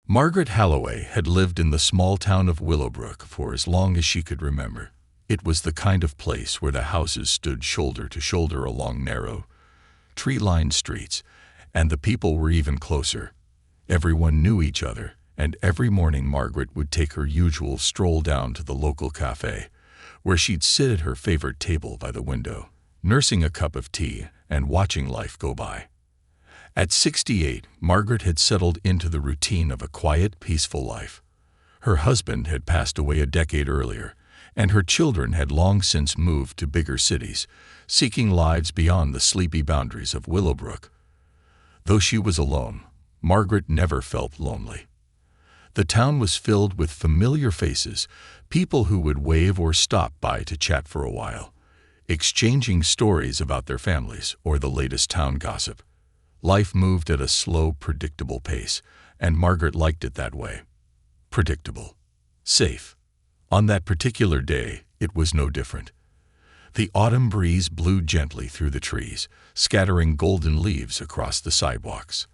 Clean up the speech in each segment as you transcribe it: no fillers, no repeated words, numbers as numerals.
Margaret Halloway had lived in the small town of Willowbrook for as long as she could remember. It was the kind of place where the houses stood shoulder to shoulder along narrow, tree-lined streets, and the people were even closer. Everyone knew each other, and every morning Margaret would take her usual stroll down to the local cafe, where she'd sit at her favorite table by the window, nursing a cup of tea and watching life go by. At 68, Margaret had settled into the routine of a quiet, peaceful life. Her husband had passed away a decade earlier, and her children had long since moved to bigger cities, seeking lives beyond the sleepy boundaries of Willowbrook. Though she was alone, Margaret never felt lonely. The town was filled with familiar faces, people who would wave or stop by to chat for a while, exchanging stories about their families or the latest town gossip. Life moved at a slow, predictable pace, and Margaret liked it that way. Predictable. Safe. On that particular day, it was no different. The autumn breeze blew gently through the trees, scattering golden leaves across the sidewalks.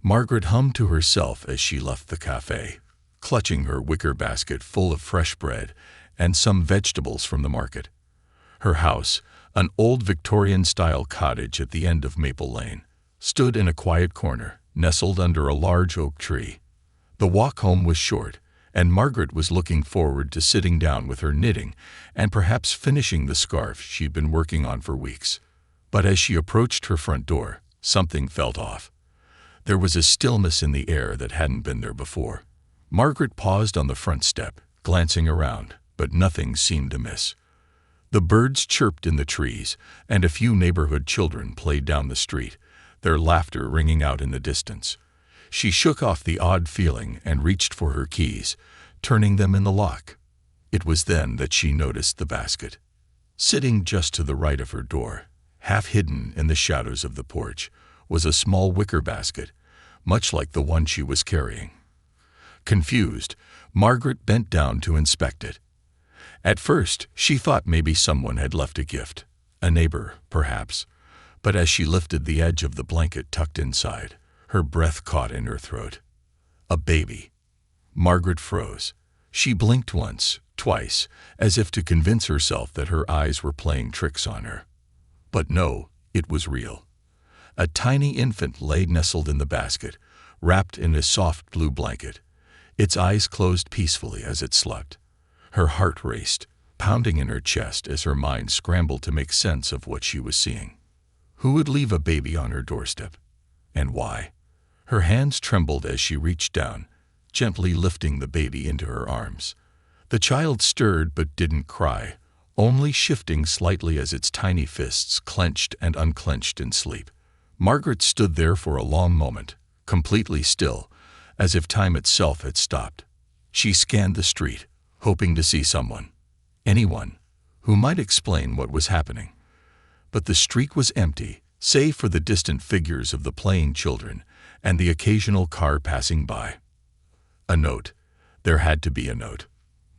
Margaret hummed to herself as she left the cafe, clutching her wicker basket full of fresh bread and some vegetables from the market. Her house, an old Victorian-style cottage at the end of Maple Lane, stood in a quiet corner, nestled under a large oak tree. The walk home was short, and Margaret was looking forward to sitting down with her knitting and perhaps finishing the scarf she'd been working on for weeks. But as she approached her front door, something felt off. There was a stillness in the air that hadn't been there before. Margaret paused on the front step, glancing around, but nothing seemed amiss. The birds chirped in the trees, and a few neighborhood children played down the street, their laughter ringing out in the distance. She shook off the odd feeling and reached for her keys, turning them in the lock. It was then that she noticed the basket. Sitting just to the right of her door, half hidden in the shadows of the porch, was a small wicker basket, much like the one she was carrying. Confused, Margaret bent down to inspect it. At first, she thought maybe someone had left a gift, a neighbor, perhaps. But as she lifted the edge of the blanket tucked inside, her breath caught in her throat. A baby. Margaret froze. She blinked once, twice, as if to convince herself that her eyes were playing tricks on her. But no, it was real. A tiny infant lay nestled in the basket, wrapped in a soft blue blanket. Its eyes closed peacefully as it slept. Her heart raced, pounding in her chest as her mind scrambled to make sense of what she was seeing. Who would leave a baby on her doorstep? And why? Her hands trembled as she reached down, gently lifting the baby into her arms. The child stirred but didn't cry, only shifting slightly as its tiny fists clenched and unclenched in sleep. Margaret stood there for a long moment, completely still, as if time itself had stopped. She scanned the street, hoping to see someone, anyone, who might explain what was happening. But the street was empty, save for the distant figures of the playing children and the occasional car passing by. A note. There had to be a note.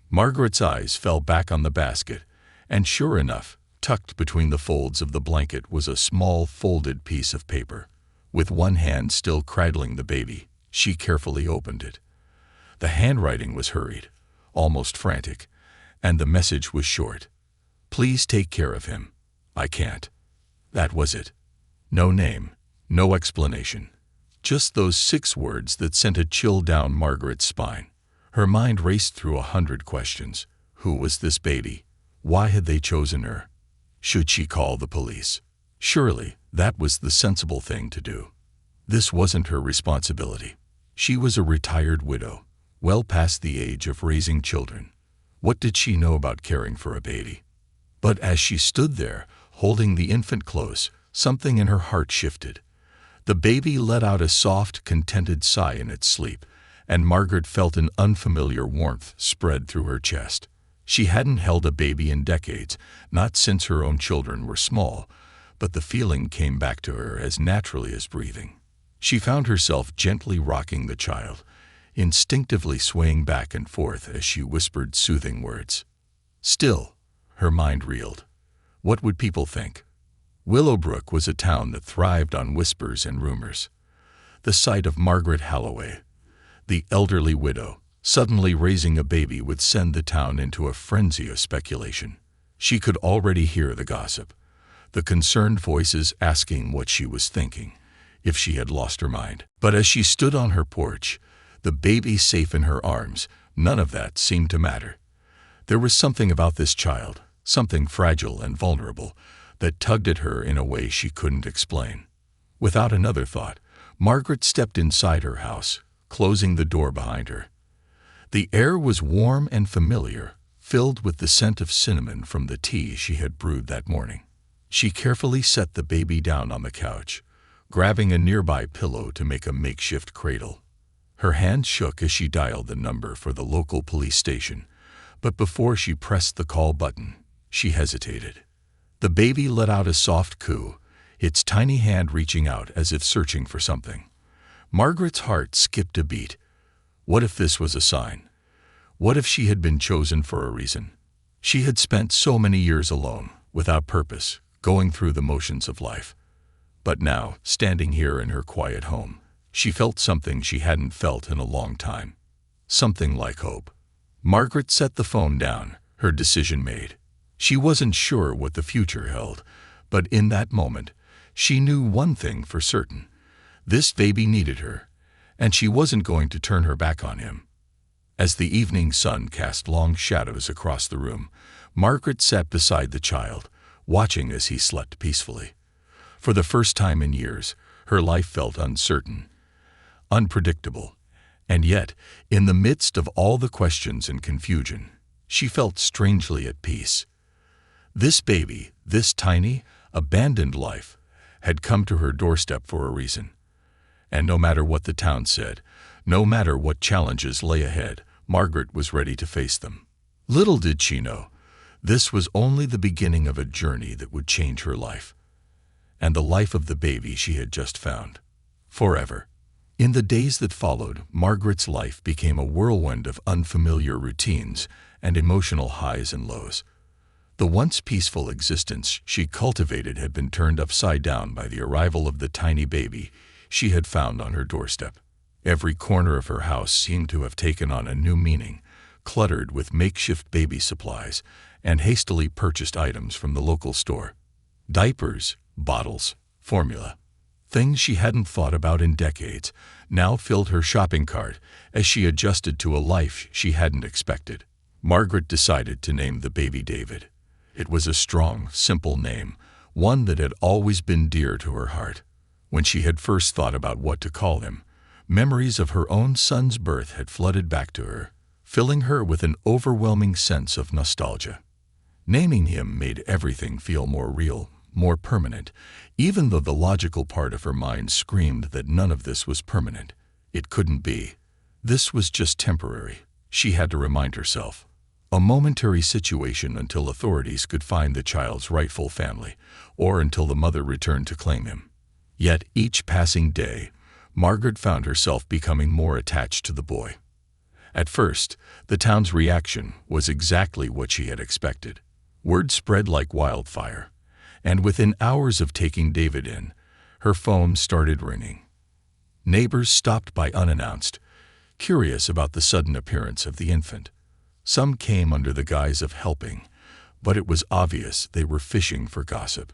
Margaret's eyes fell back on the basket, and sure enough, tucked between the folds of the blanket was a small folded piece of paper. With one hand still cradling the baby, she carefully opened it. The handwriting was hurried, almost frantic, and the message was short. "Please take care of him. I can't." That was it. No name, no explanation. Just those 6 words that sent a chill down Margaret's spine. Her mind raced through 100 questions. Who was this baby? Why had they chosen her? Should she call the police? Surely, that was the sensible thing to do. This wasn't her responsibility. She was a retired widow, well past the age of raising children. What did she know about caring for a baby? But as she stood there, holding the infant close, something in her heart shifted. The baby let out a soft, contented sigh in its sleep, and Margaret felt an unfamiliar warmth spread through her chest. She hadn't held a baby in decades, not since her own children were small, but the feeling came back to her as naturally as breathing. She found herself gently rocking the child, instinctively swaying back and forth as she whispered soothing words. Still, her mind reeled. What would people think? Willowbrook was a town that thrived on whispers and rumors. The sight of Margaret Halloway, The elderly widow, suddenly raising a baby, would send the town into a frenzy of speculation. She could already hear the gossip, the concerned voices asking what she was thinking, if she had lost her mind. But as she stood on her porch, the baby safe in her arms, none of that seemed to matter. There was something about this child, something fragile and vulnerable, that tugged at her in a way she couldn't explain. Without another thought, Margaret stepped inside her house, closing the door behind her. The air was warm and familiar, filled with the scent of cinnamon from the tea she had brewed that morning. She carefully set the baby down on the couch, grabbing a nearby pillow to make a makeshift cradle. Her hand shook as she dialed the number for the local police station, but before she pressed the call button, she hesitated. The baby let out a soft coo, its tiny hand reaching out as if searching for something. Margaret's heart skipped a beat. What if this was a sign? What if she had been chosen for a reason? She had spent so many years alone, without purpose, going through the motions of life. But now, standing here in her quiet home, she felt something she hadn't felt in a long time. Something like hope. Margaret set the phone down, her decision made. She wasn't sure what the future held, but in that moment, she knew one thing for certain. This baby needed her, and she wasn't going to turn her back on him. As the evening sun cast long shadows across the room, Margaret sat beside the child, watching as he slept peacefully. For the first time in years, her life felt uncertain, unpredictable, and yet, in the midst of all the questions and confusion, she felt strangely at peace. This baby, this tiny, abandoned life, had come to her doorstep for a reason. And no matter what the town said, no matter what challenges lay ahead, Margaret was ready to face them. Little did she know, this was only the beginning of a journey that would change her life, and the life of the baby she had just found, forever. In the days that followed, Margaret's life became a whirlwind of unfamiliar routines and emotional highs and lows. The once peaceful existence she cultivated had been turned upside down by the arrival of the tiny baby she had found on her doorstep. Every corner of her house seemed to have taken on a new meaning, cluttered with makeshift baby supplies and hastily purchased items from the local store. Diapers, bottles, formula. Things she hadn't thought about in decades now filled her shopping cart as she adjusted to a life she hadn't expected. Margaret decided to name the baby David. It was a strong, simple name, one that had always been dear to her heart. When she had first thought about what to call him, memories of her own son's birth had flooded back to her, filling her with an overwhelming sense of nostalgia. Naming him made everything feel more real, more permanent, even though the logical part of her mind screamed that none of this was permanent. It couldn't be. This was just temporary, she had to remind herself. A momentary situation until authorities could find the child's rightful family, or until the mother returned to claim him. Yet each passing day, Margaret found herself becoming more attached to the boy. At first, the town's reaction was exactly what she had expected. Word spread like wildfire, and within hours of taking David in, her phone started ringing. Neighbors stopped by unannounced, curious about the sudden appearance of the infant. Some came under the guise of helping, but it was obvious they were fishing for gossip.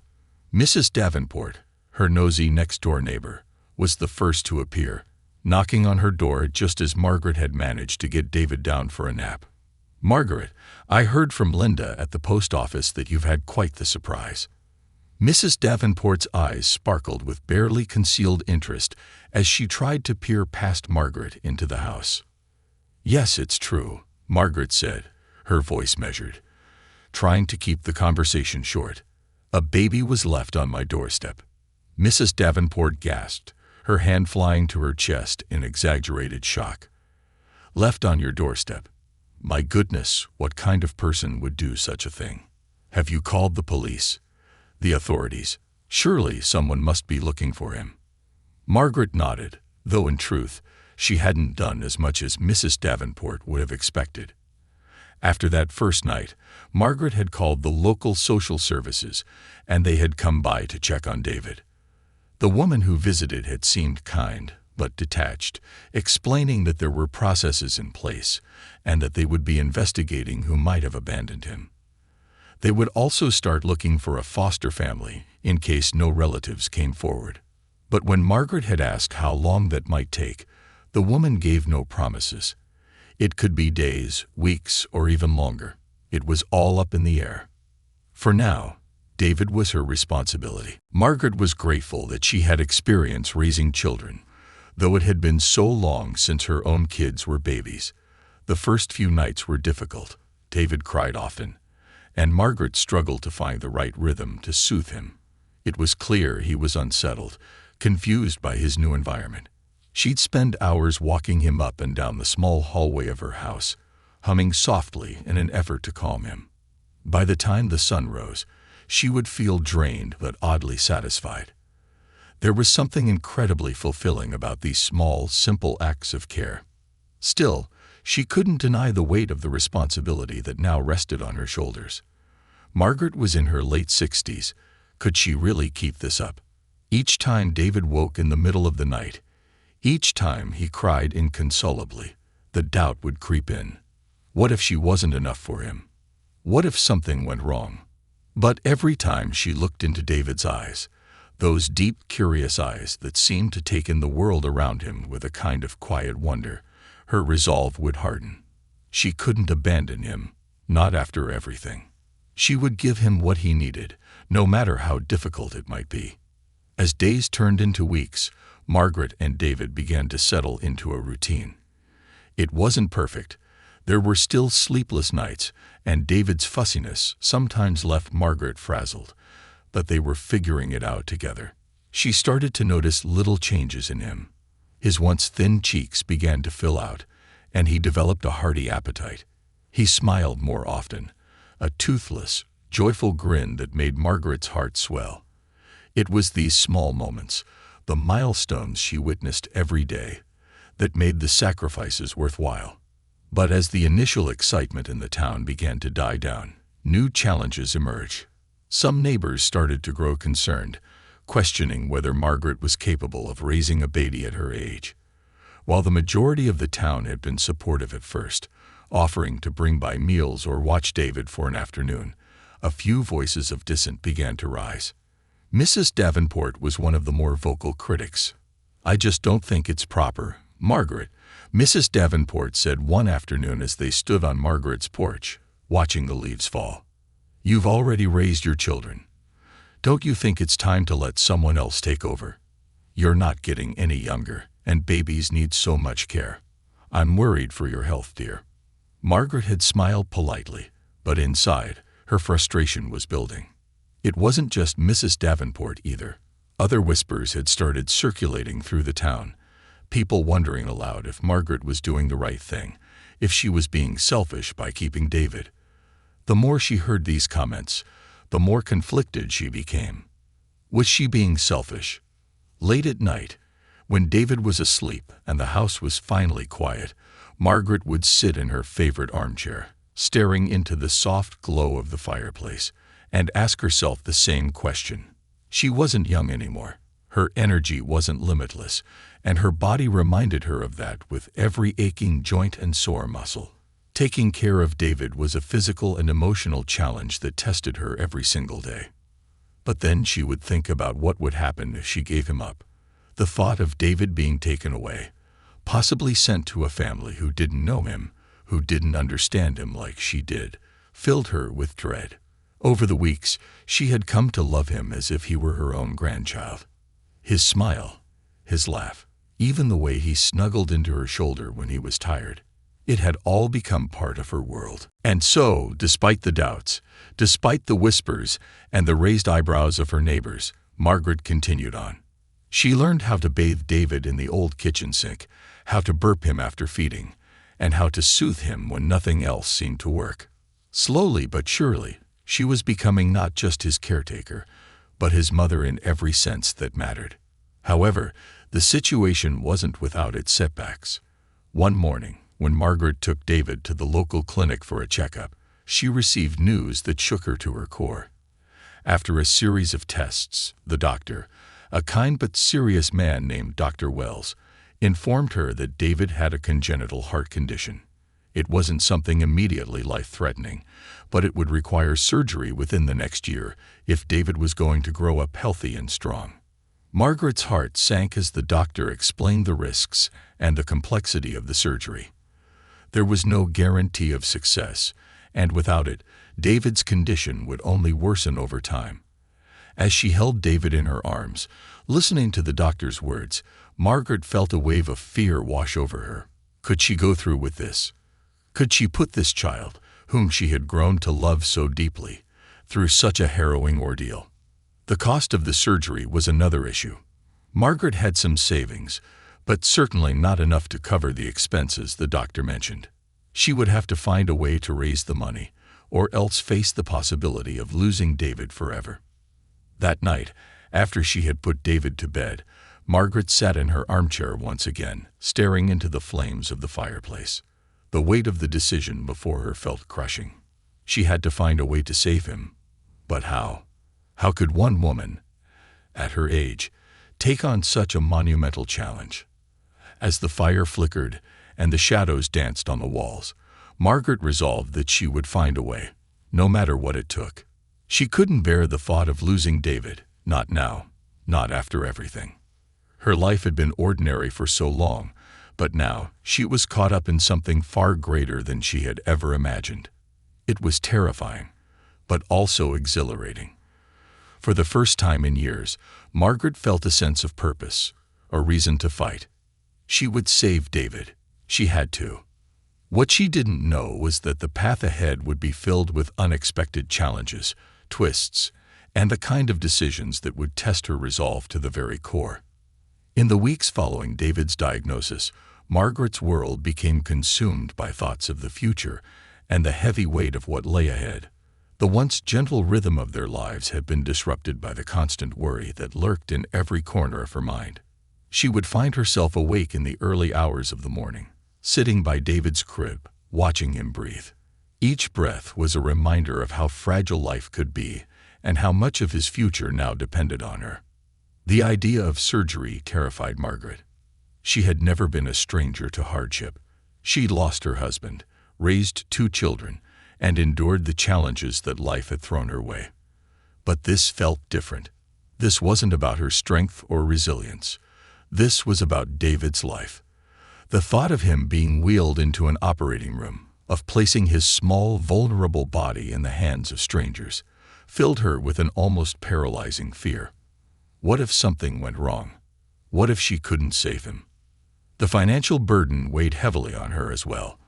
Mrs. Davenport, her nosy next-door neighbor, was the first to appear, knocking on her door just as Margaret had managed to get David down for a nap. "Margaret, I heard from Linda at the post office that you've had quite the surprise." Mrs. Davenport's eyes sparkled with barely concealed interest as she tried to peer past Margaret into the house. "Yes, it's true," Margaret said, her voice measured, trying to keep the conversation short. "A baby was left on my doorstep." Mrs. Davenport gasped, her hand flying to her chest in exaggerated shock. "Left on your doorstep? My goodness, what kind of person would do such a thing? Have you called the police? The authorities? Surely someone must be looking for him." Margaret nodded, though in truth, she hadn't done as much as Mrs. Davenport would have expected. After that first night, Margaret had called the local social services, and they had come by to check on David. The woman who visited had seemed kind, but detached, explaining that there were processes in place and that they would be investigating who might have abandoned him. They would also start looking for a foster family in case no relatives came forward. But when Margaret had asked how long that might take, the woman gave no promises. It could be days, weeks, or even longer. It was all up in the air. For now, David was her responsibility. Margaret was grateful that she had experience raising children, though it had been so long since her own kids were babies. The first few nights were difficult. David cried often, and Margaret struggled to find the right rhythm to soothe him. It was clear he was unsettled, confused by his new environment. She'd spend hours walking him up and down the small hallway of her house, humming softly in an effort to calm him. By the time the sun rose, she would feel drained but oddly satisfied. There was something incredibly fulfilling about these small, simple acts of care. Still, she couldn't deny the weight of the responsibility that now rested on her shoulders. Margaret was in her late 60s. Could she really keep this up? Each time David woke in the middle of the night, each time he cried inconsolably, the doubt would creep in. What if she wasn't enough for him? What if something went wrong? But every time she looked into David's eyes, those deep, curious eyes that seemed to take in the world around him with a kind of quiet wonder, her resolve would harden. She couldn't abandon him, not after everything. She would give him what he needed, no matter how difficult it might be. As days turned into weeks, Margaret and David began to settle into a routine. It wasn't perfect. There were still sleepless nights, and David's fussiness sometimes left Margaret frazzled, but they were figuring it out together. She started to notice little changes in him. His once thin cheeks began to fill out, and he developed a hearty appetite. He smiled more often, a toothless, joyful grin that made Margaret's heart swell. It was these small moments, the milestones she witnessed every day, that made the sacrifices worthwhile. But as the initial excitement in the town began to die down, new challenges emerged. Some neighbors started to grow concerned, questioning whether Margaret was capable of raising a baby at her age. While the majority of the town had been supportive at first, offering to bring by meals or watch David for an afternoon, a few voices of dissent began to rise. Mrs. Davenport was one of the more vocal critics. "I just don't think it's proper, Margaret," Mrs. Davenport said one afternoon as they stood on Margaret's porch, watching the leaves fall. "You've already raised your children. Don't you think it's time to let someone else take over? You're not getting any younger, and babies need so much care. I'm worried for your health, dear." Margaret had smiled politely, but inside, her frustration was building. It wasn't just Mrs. Davenport either. Other whispers had started circulating through the town, people wondering aloud if Margaret was doing the right thing, if she was being selfish by keeping David. The more she heard these comments, the more conflicted she became. Was she being selfish? Late at night, when David was asleep and the house was finally quiet, Margaret would sit in her favorite armchair, staring into the soft glow of the fireplace, and ask herself the same question. She wasn't young anymore. Her energy wasn't limitless, and her body reminded her of that with every aching joint and sore muscle. Taking care of David was a physical and emotional challenge that tested her every single day. But then she would think about what would happen if she gave him up. The thought of David being taken away, possibly sent to a family who didn't know him, who didn't understand him like she did, filled her with dread. Over the weeks, she had come to love him as if he were her own grandchild. His smile, his laugh, even the way he snuggled into her shoulder when he was tired. It had all become part of her world. And so, despite the doubts, despite the whispers and the raised eyebrows of her neighbors, Margaret continued on. She learned how to bathe David in the old kitchen sink, how to burp him after feeding, and how to soothe him when nothing else seemed to work. Slowly but surely, she was becoming not just his caretaker, but his mother in every sense that mattered. However, the situation wasn't without its setbacks. One morning, when Margaret took David to the local clinic for a checkup, she received news that shook her to her core. After a series of tests, the doctor, a kind but serious man named Dr. Wells, informed her that David had a congenital heart condition. It wasn't something immediately life-threatening, but it would require surgery within the next year if David was going to grow up healthy and strong. Margaret's heart sank as the doctor explained the risks and the complexity of the surgery. There was no guarantee of success, and without it, David's condition would only worsen over time. As she held David in her arms, listening to the doctor's words, Margaret felt a wave of fear wash over her. Could she go through with this? Could she put this child, whom she had grown to love so deeply, through such a harrowing ordeal? The cost of the surgery was another issue. Margaret had some savings, but certainly not enough to cover the expenses the doctor mentioned. She would have to find a way to raise the money, or else face the possibility of losing David forever. That night, after she had put David to bed, Margaret sat in her armchair once again, staring into the flames of the fireplace. The weight of the decision before her felt crushing. She had to find a way to save him. But how? How could one woman, at her age, take on such a monumental challenge? As the fire flickered and the shadows danced on the walls, Margaret resolved that she would find a way, no matter what it took. She couldn't bear the thought of losing David, not now, not after everything. Her life had been ordinary for so long, but now she was caught up in something far greater than she had ever imagined. It was terrifying, but also exhilarating. For the first time in years, Margaret felt a sense of purpose, a reason to fight. She would save David. She had to. What she didn't know was that the path ahead would be filled with unexpected challenges, twists, and the kind of decisions that would test her resolve to the very core. In the weeks following David's diagnosis, Margaret's world became consumed by thoughts of the future and the heavy weight of what lay ahead. The once gentle rhythm of their lives had been disrupted by the constant worry that lurked in every corner of her mind. She would find herself awake in the early hours of the morning, sitting by David's crib, watching him breathe. Each breath was a reminder of how fragile life could be and how much of his future now depended on her. The idea of surgery terrified Margaret. She had never been a stranger to hardship. She'd lost her husband, raised 2 children, and endured the challenges that life had thrown her way. But this felt different. This wasn't about her strength or resilience. This was about David's life. The thought of him being wheeled into an operating room, of placing his small, vulnerable body in the hands of strangers, filled her with an almost paralyzing fear. What if something went wrong? What if she couldn't save him? The financial burden weighed heavily on her as well.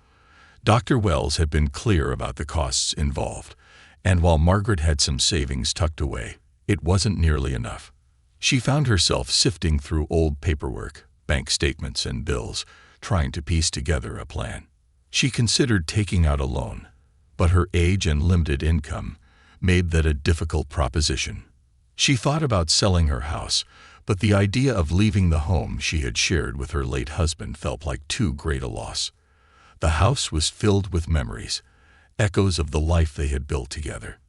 Dr. Wells had been clear about the costs involved, and while Margaret had some savings tucked away, it wasn't nearly enough. She found herself sifting through old paperwork, bank statements and bills, trying to piece together a plan. She considered taking out a loan, but her age and limited income made that a difficult proposition. She thought about selling her house, but the idea of leaving the home she had shared with her late husband felt like too great a loss. The house was filled with memories, echoes of the life they had built together.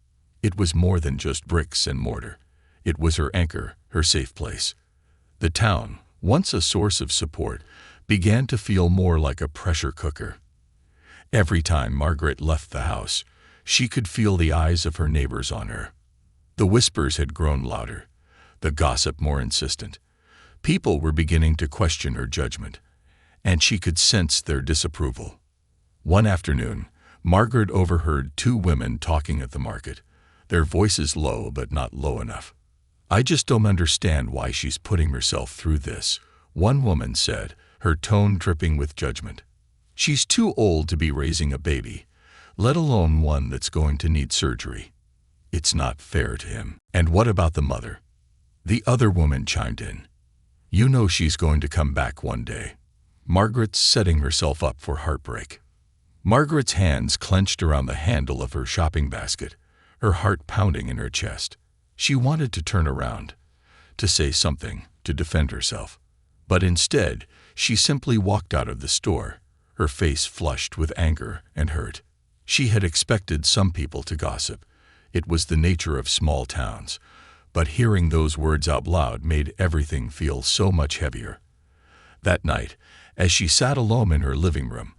It was more than just bricks and mortar. It was her anchor, her safe place. The town, once a source of support, began to feel more like a pressure cooker. Every time Margaret left the house, she could feel the eyes of her neighbors on her. The whispers had grown louder, the gossip more insistent. People were beginning to question her judgment, and she could sense their disapproval. One afternoon, Margaret overheard 2 women talking at the market, their voices low but not low enough. "I just don't understand why she's putting herself through this," one woman said, her tone dripping with judgment. "She's too old to be raising a baby, let alone one that's going to need surgery. It's not fair to him." "And what about the mother?" the other woman chimed in. "You know she's going to come back one day." Margaret's setting herself up for heartbreak. Margaret's hands clenched around the handle of her shopping basket, her heart pounding in her chest. She wanted to turn around, to say something, to defend herself. But instead, she simply walked out of the store, her face flushed with anger and hurt. She had expected some people to gossip. It was the nature of small towns. But hearing those words out loud made everything feel so much heavier. That night, as she sat alone in her living room,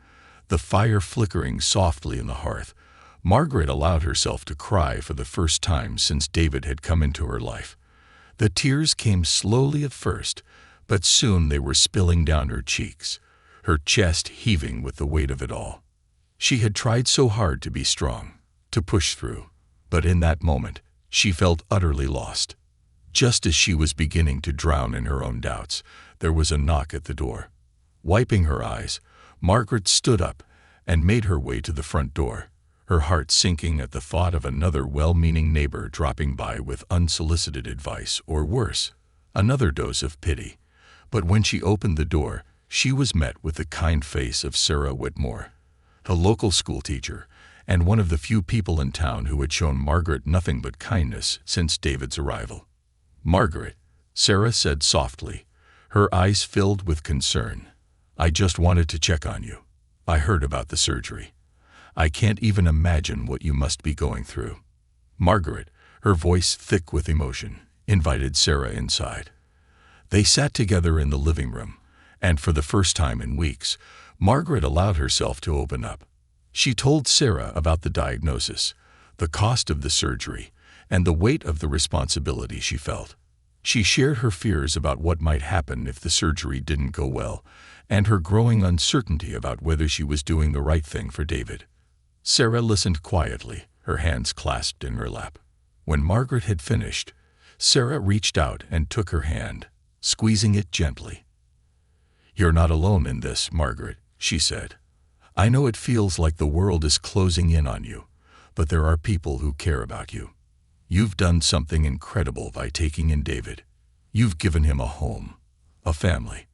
the fire flickering softly in the hearth, Margaret allowed herself to cry for the first time since David had come into her life. The tears came slowly at first, but soon they were spilling down her cheeks, her chest heaving with the weight of it all. She had tried so hard to be strong, to push through, but in that moment, she felt utterly lost. Just as she was beginning to drown in her own doubts, there was a knock at the door. Wiping her eyes, Margaret stood up and made her way to the front door, her heart sinking at the thought of another well-meaning neighbor dropping by with unsolicited advice, or worse, another dose of pity. But when she opened the door, she was met with the kind face of Sarah Whitmore, the local schoolteacher, and one of the few people in town who had shown Margaret nothing but kindness since David's arrival. "Margaret," Sarah said softly, her eyes filled with concern, "I just wanted to check on you. I heard about the surgery. I can't even imagine what you must be going through." Margaret, her voice thick with emotion, invited Sarah inside. They sat together in the living room, and for the first time in weeks, Margaret allowed herself to open up. She told Sarah about the diagnosis, the cost of the surgery, and the weight of the responsibility she felt. She shared her fears about what might happen if the surgery didn't go well, and her growing uncertainty about whether she was doing the right thing for David. Sarah listened quietly, her hands clasped in her lap. When Margaret had finished, Sarah reached out and took her hand, squeezing it gently. "You're not alone in this, Margaret," she said. "I know it feels like the world is closing in on you, but there are people who care about you. You've done something incredible by taking in David. You've given him a home, a family.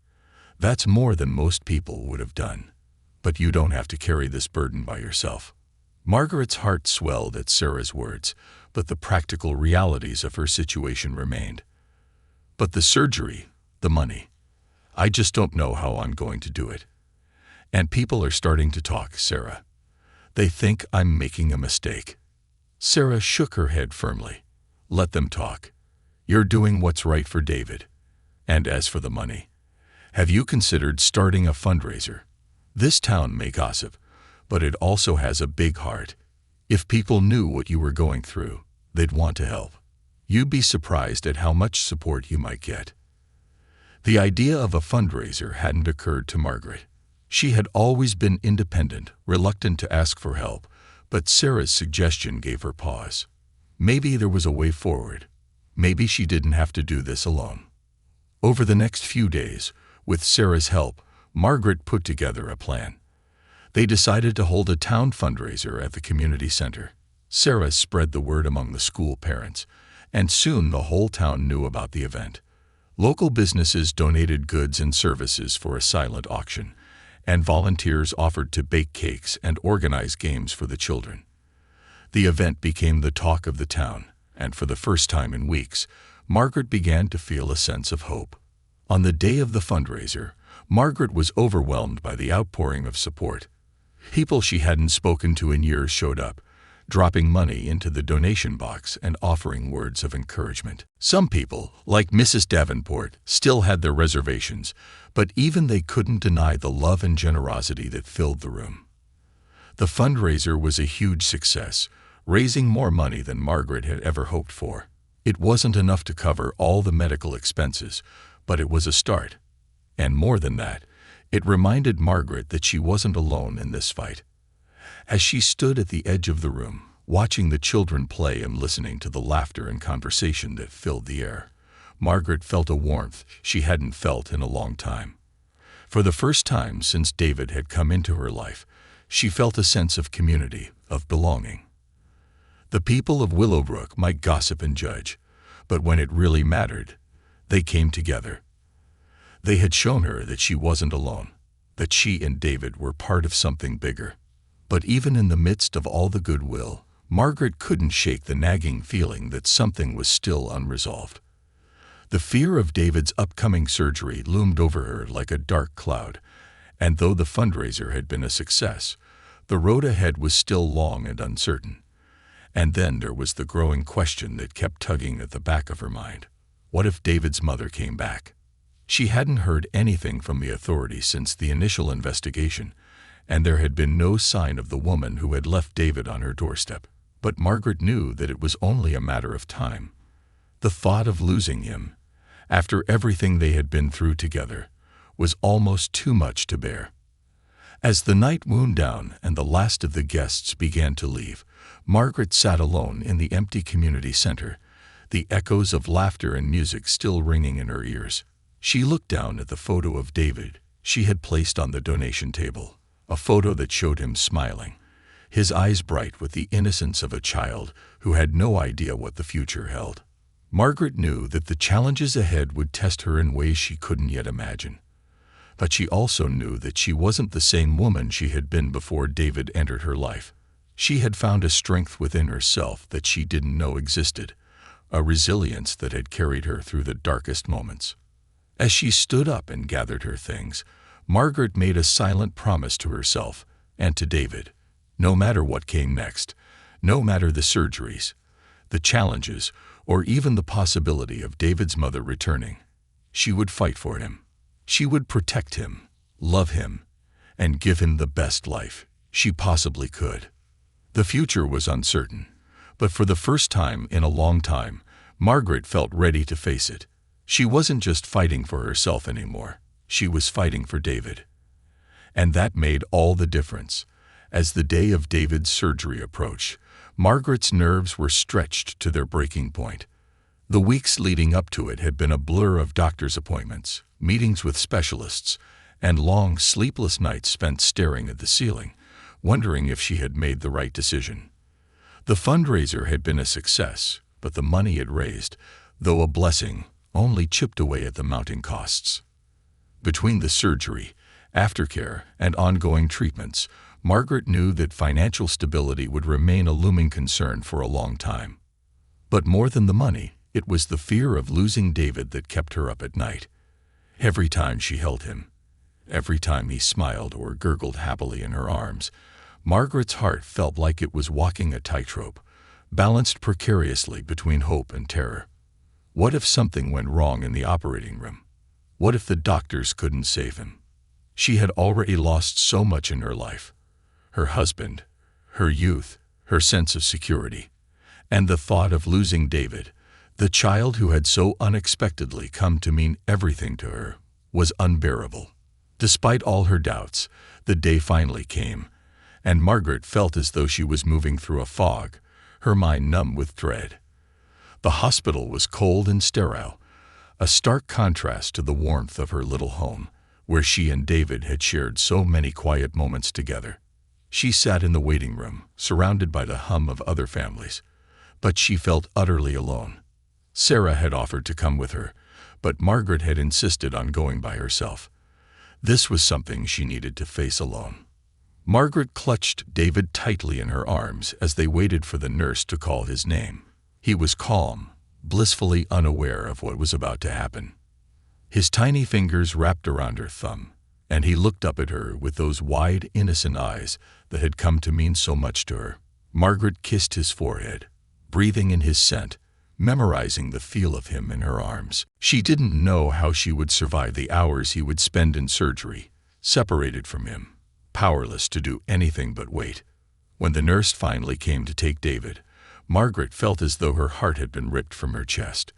That's more than most people would have done. But you don't have to carry this burden by yourself." Margaret's heart swelled at Sarah's words, but the practical realities of her situation remained. "But the surgery, the money, I just don't know how I'm going to do it. And people are starting to talk, Sarah. They think I'm making a mistake." Sarah shook her head firmly. "Let them talk. You're doing what's right for David. And as for the money, have you considered starting a fundraiser? This town may gossip, but it also has a big heart. If people knew what you were going through, they'd want to help. You'd be surprised at how much support you might get." The idea of a fundraiser hadn't occurred to Margaret. She had always been independent, reluctant to ask for help, but Sarah's suggestion gave her pause. Maybe there was a way forward. Maybe she didn't have to do this alone. Over the next few days, with Sarah's help, Margaret put together a plan. They decided to hold a town fundraiser at the community center. Sarah spread the word among the school parents, and soon the whole town knew about the event. Local businesses donated goods and services for a silent auction, and volunteers offered to bake cakes and organize games for the children. The event became the talk of the town, and for the first time in weeks, Margaret began to feel a sense of hope. On the day of the fundraiser, Margaret was overwhelmed by the outpouring of support. People she hadn't spoken to in years showed up, dropping money into the donation box and offering words of encouragement. Some people, like Mrs. Davenport, still had their reservations, but even they couldn't deny the love and generosity that filled the room. The fundraiser was a huge success, raising more money than Margaret had ever hoped for. It wasn't enough to cover all the medical expenses, but it was a start. And more than that, it reminded Margaret that she wasn't alone in this fight. As she stood at the edge of the room, watching the children play and listening to the laughter and conversation that filled the air, Margaret felt a warmth she hadn't felt in a long time. For the first time since David had come into her life, she felt a sense of community, of belonging. The people of Willowbrook might gossip and judge, but when it really mattered, they came together. They had shown her that she wasn't alone, that she and David were part of something bigger. But even in the midst of all the goodwill, Margaret couldn't shake the nagging feeling that something was still unresolved. The fear of David's upcoming surgery loomed over her like a dark cloud, and though the fundraiser had been a success, the road ahead was still long and uncertain. And then there was the growing question that kept tugging at the back of her mind. What if David's mother came back? She hadn't heard anything from the authorities since the initial investigation, and there had been no sign of the woman who had left David on her doorstep. But Margaret knew that it was only a matter of time. The thought of losing him, after everything they had been through together, was almost too much to bear. As the night wound down and the last of the guests began to leave, Margaret sat alone in the empty community center, the echoes of laughter and music still ringing in her ears. She looked down at the photo of David she had placed on the donation table, a photo that showed him smiling, his eyes bright with the innocence of a child who had no idea what the future held. Margaret knew that the challenges ahead would test her in ways she couldn't yet imagine. But she also knew that she wasn't the same woman she had been before David entered her life. She had found a strength within herself that she didn't know existed, a resilience that had carried her through the darkest moments. As she stood up and gathered her things, Margaret made a silent promise to herself and to David. No matter what came next, no matter the surgeries, the challenges, or even the possibility of David's mother returning, she would fight for him. She would protect him, love him, and give him the best life she possibly could. The future was uncertain, but for the first time in a long time, Margaret felt ready to face it. She wasn't just fighting for herself anymore. She was fighting for David. And that made all the difference. As the day of David's surgery approached, Margaret's nerves were stretched to their breaking point. The weeks leading up to it had been a blur of doctor's appointments, meetings with specialists, and long, sleepless nights spent staring at the ceiling, wondering if she had made the right decision. The fundraiser had been a success, but the money it raised, though a blessing, only chipped away at the mounting costs. Between the surgery, aftercare, and ongoing treatments, Margaret knew that financial stability would remain a looming concern for a long time. But more than the money, it was the fear of losing David that kept her up at night. Every time she held him, every time he smiled or gurgled happily in her arms, Margaret's heart felt like it was walking a tightrope, balanced precariously between hope and terror. What if something went wrong in the operating room? What if the doctors couldn't save him? She had already lost so much in her life. Her husband, her youth, her sense of security, and the thought of losing David, the child who had so unexpectedly come to mean everything to her, was unbearable. Despite all her doubts, the day finally came, and Margaret felt as though she was moving through a fog, her mind numb with dread. The hospital was cold and sterile, a stark contrast to the warmth of her little home, where she and David had shared so many quiet moments together. She sat in the waiting room, surrounded by the hum of other families, but she felt utterly alone. Sarah had offered to come with her, but Margaret had insisted on going by herself. This was something she needed to face alone. Margaret clutched David tightly in her arms as they waited for the nurse to call his name. He was calm, blissfully unaware of what was about to happen. His tiny fingers wrapped around her thumb, and he looked up at her with those wide, innocent eyes that had come to mean so much to her. Margaret kissed his forehead, breathing in his scent, memorizing the feel of him in her arms. She didn't know how she would survive the hours he would spend in surgery, separated from him, powerless to do anything but wait. When the nurse finally came to take David, Margaret felt as though her heart had been ripped from her chest.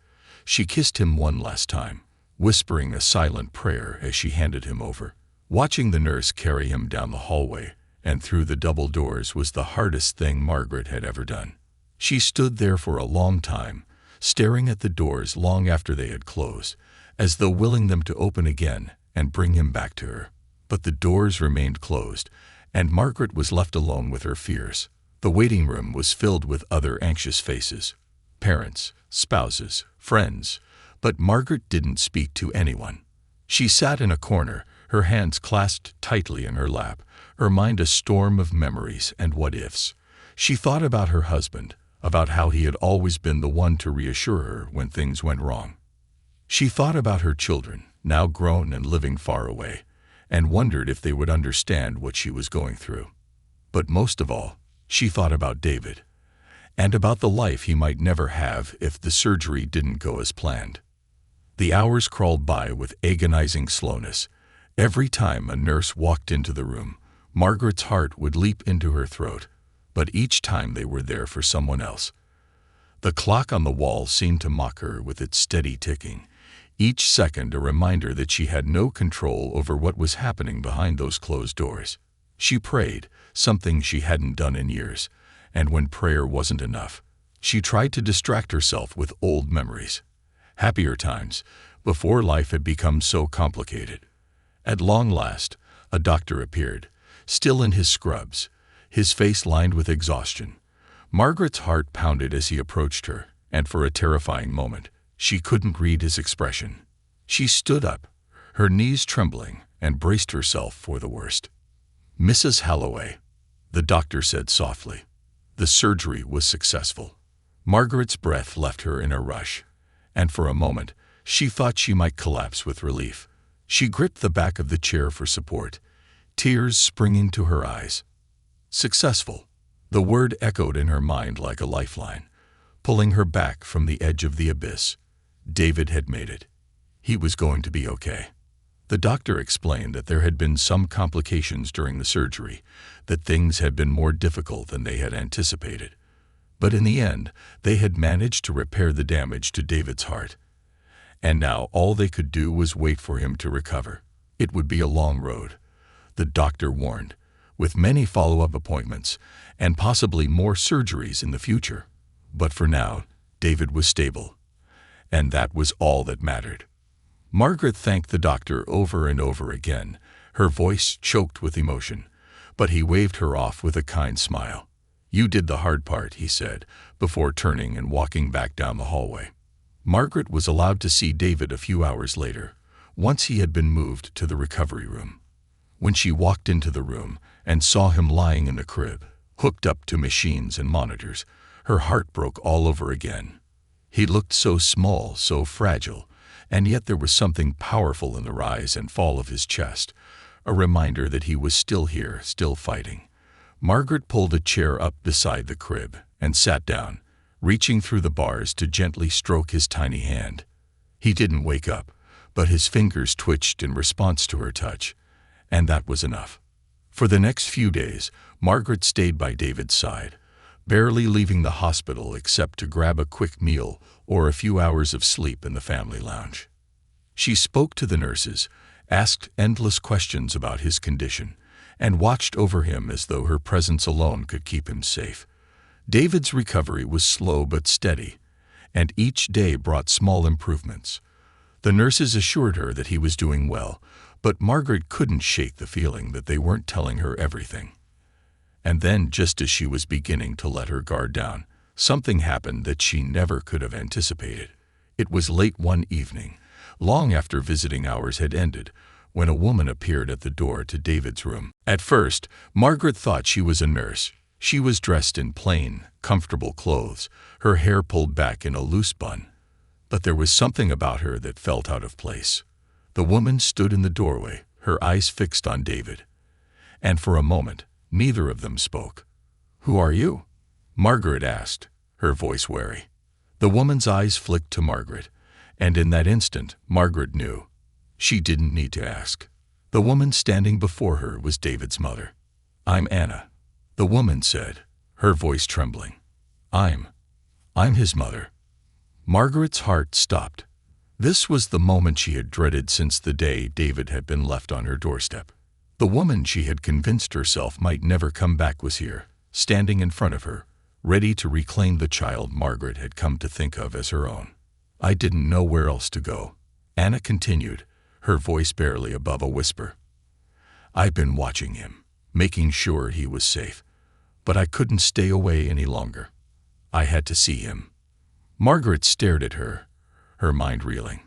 She kissed him one last time, whispering a silent prayer as she handed him over. Watching the nurse carry him down the hallway and through the double doors was the hardest thing Margaret had ever done. She stood there for a long time, staring at the doors long after they had closed, as though willing them to open again and bring him back to her. But the doors remained closed, and Margaret was left alone with her fears. The waiting room was filled with other anxious faces, parents, spouses, friends, but Margaret didn't speak to anyone. She sat in a corner, her hands clasped tightly in her lap, her mind a storm of memories and what-ifs. She thought about her husband, about how he had always been the one to reassure her when things went wrong. She thought about her children, now grown and living far away, and wondered if they would understand what she was going through. But most of all, she thought about David, and about the life he might never have if the surgery didn't go as planned. The hours crawled by with agonizing slowness. Every time a nurse walked into the room, Margaret's heart would leap into her throat, but each time they were there for someone else. The clock on the wall seemed to mock her with its steady ticking, each second a reminder that she had no control over what was happening behind those closed doors. She prayed, something she hadn't done in years, and when prayer wasn't enough, she tried to distract herself with old memories. Happier times, before life had become so complicated. At long last, a doctor appeared, still in his scrubs, his face lined with exhaustion. Margaret's heart pounded as he approached her, and for a terrifying moment, she couldn't read his expression. She stood up, her knees trembling, and braced herself for the worst. "Mrs. Holloway," the doctor said softly. The surgery was successful. Margaret's breath left her in a rush, and for a moment, she thought she might collapse with relief. She gripped the back of the chair for support, tears springing to her eyes. Successful. The word echoed in her mind like a lifeline, pulling her back from the edge of the abyss. David had made it. He was going to be okay. The doctor explained that there had been some complications during the surgery, that things had been more difficult than they had anticipated. But in the end, they had managed to repair the damage to David's heart. And now all they could do was wait for him to recover. It would be a long road, the doctor warned, with many follow-up appointments and possibly more surgeries in the future. But for now, David was stable, and that was all that mattered. Margaret thanked the doctor over and over again, her voice choked with emotion, but he waved her off with a kind smile. "You did the hard part," he said, before turning and walking back down the hallway. Margaret was allowed to see David a few hours later, once he had been moved to the recovery room. When she walked into the room and saw him lying in the crib, hooked up to machines and monitors, her heart broke all over again. He looked so small, so fragile, and yet there was something powerful in the rise and fall of his chest, a reminder that he was still here, still fighting. Margaret pulled a chair up beside the crib and sat down, reaching through the bars to gently stroke his tiny hand. He didn't wake up, but his fingers twitched in response to her touch, and that was enough. For the next few days, Margaret stayed by David's side, barely leaving the hospital except to grab a quick meal or a few hours of sleep in the family lounge. She spoke to the nurses, asked endless questions about his condition, and watched over him as though her presence alone could keep him safe. David's recovery was slow but steady, and each day brought small improvements. The nurses assured her that he was doing well, but Margaret couldn't shake the feeling that they weren't telling her everything. And then, just as she was beginning to let her guard down, something happened that she never could have anticipated. It was late one evening, long after visiting hours had ended, when a woman appeared at the door to David's room. At first, Margaret thought she was a nurse. She was dressed in plain, comfortable clothes, her hair pulled back in a loose bun. But there was something about her that felt out of place. The woman stood in the doorway, her eyes fixed on David. And for a moment, neither of them spoke. "Who are you?" Margaret asked, her voice wary. The woman's eyes flicked to Margaret, and in that instant, Margaret knew. She didn't need to ask. The woman standing before her was David's mother. "I'm Anna," the woman said, her voice trembling. I'm his mother." Margaret's heart stopped. This was the moment she had dreaded since the day David had been left on her doorstep. The woman she had convinced herself might never come back was here, standing in front of her, ready to reclaim the child Margaret had come to think of as her own. "I didn't know where else to go," Anna continued, her voice barely above a whisper. "I've been watching him, making sure he was safe, but I couldn't stay away any longer. I had to see him." Margaret stared at her, her mind reeling.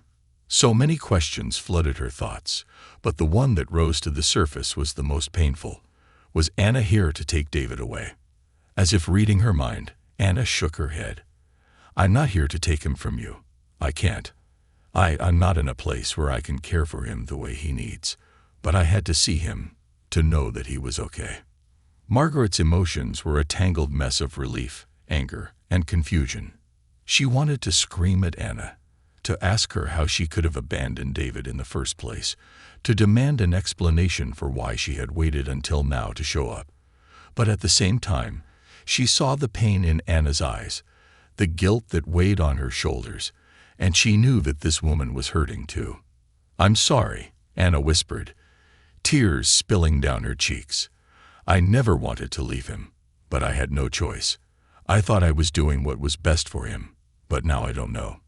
So many questions flooded her thoughts, but the one that rose to the surface was the most painful. Was Anna here to take David away? As if reading her mind, Anna shook her head. "I'm not here to take him from you. I can't. I'm not in a place where I can care for him the way he needs, but I had to see him, to know that he was okay." Margaret's emotions were a tangled mess of relief, anger, and confusion. She wanted to scream at Anna, to ask her how she could have abandoned David in the first place, to demand an explanation for why she had waited until now to show up. But at the same time, she saw the pain in Anna's eyes, the guilt that weighed on her shoulders, and she knew that this woman was hurting too. "I'm sorry," Anna whispered, tears spilling down her cheeks. "I never wanted to leave him, but I had no choice. I thought I was doing what was best for him, but now I don't know."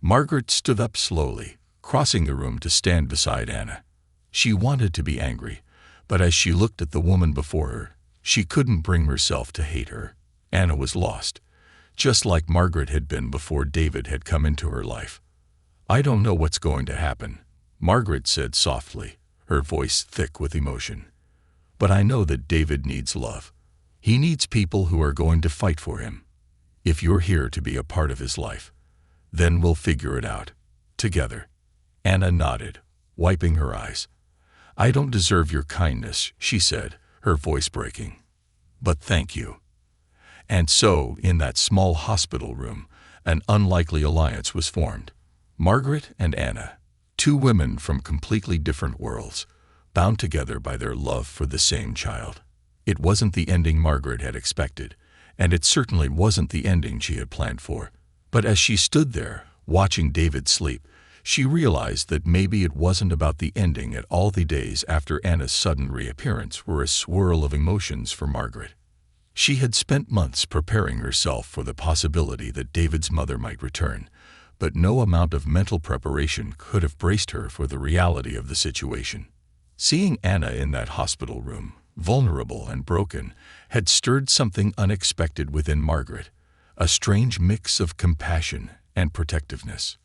Margaret stood up slowly, crossing the room to stand beside Anna. She wanted to be angry, but as she looked at the woman before her, she couldn't bring herself to hate her. Anna was lost, just like Margaret had been before David had come into her life. "I don't know what's going to happen," Margaret said softly, her voice thick with emotion. "But I know that David needs love. He needs people who are going to fight for him. If you're here to be a part of his life, then we'll figure it out. Together." Anna nodded, wiping her eyes. "I don't deserve your kindness," she said, her voice breaking. "But thank you." And so, in that small hospital room, an unlikely alliance was formed. Margaret and Anna, two women from completely different worlds, bound together by their love for the same child. It wasn't the ending Margaret had expected, and it certainly wasn't the ending she had planned for. But as she stood there, watching David sleep, she realized that maybe it wasn't about the ending at all. The days after Anna's sudden reappearance were a swirl of emotions for Margaret. She had spent months preparing herself for the possibility that David's mother might return, but no amount of mental preparation could have braced her for the reality of the situation. Seeing Anna in that hospital room, vulnerable and broken, had stirred something unexpected within Margaret, a strange mix of compassion and protectiveness.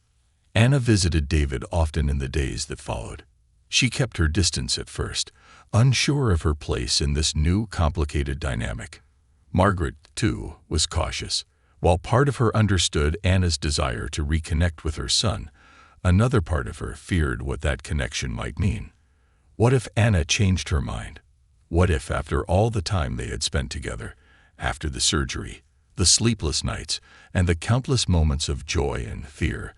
Anna visited David often in the days that followed. She kept her distance at first, unsure of her place in this new, complicated dynamic. Margaret, too, was cautious. While part of her understood Anna's desire to reconnect with her son, another part of her feared what that connection might mean. What if Anna changed her mind? What if, after all the time they had spent together, after the surgery, the sleepless nights, and the countless moments of joy and fear,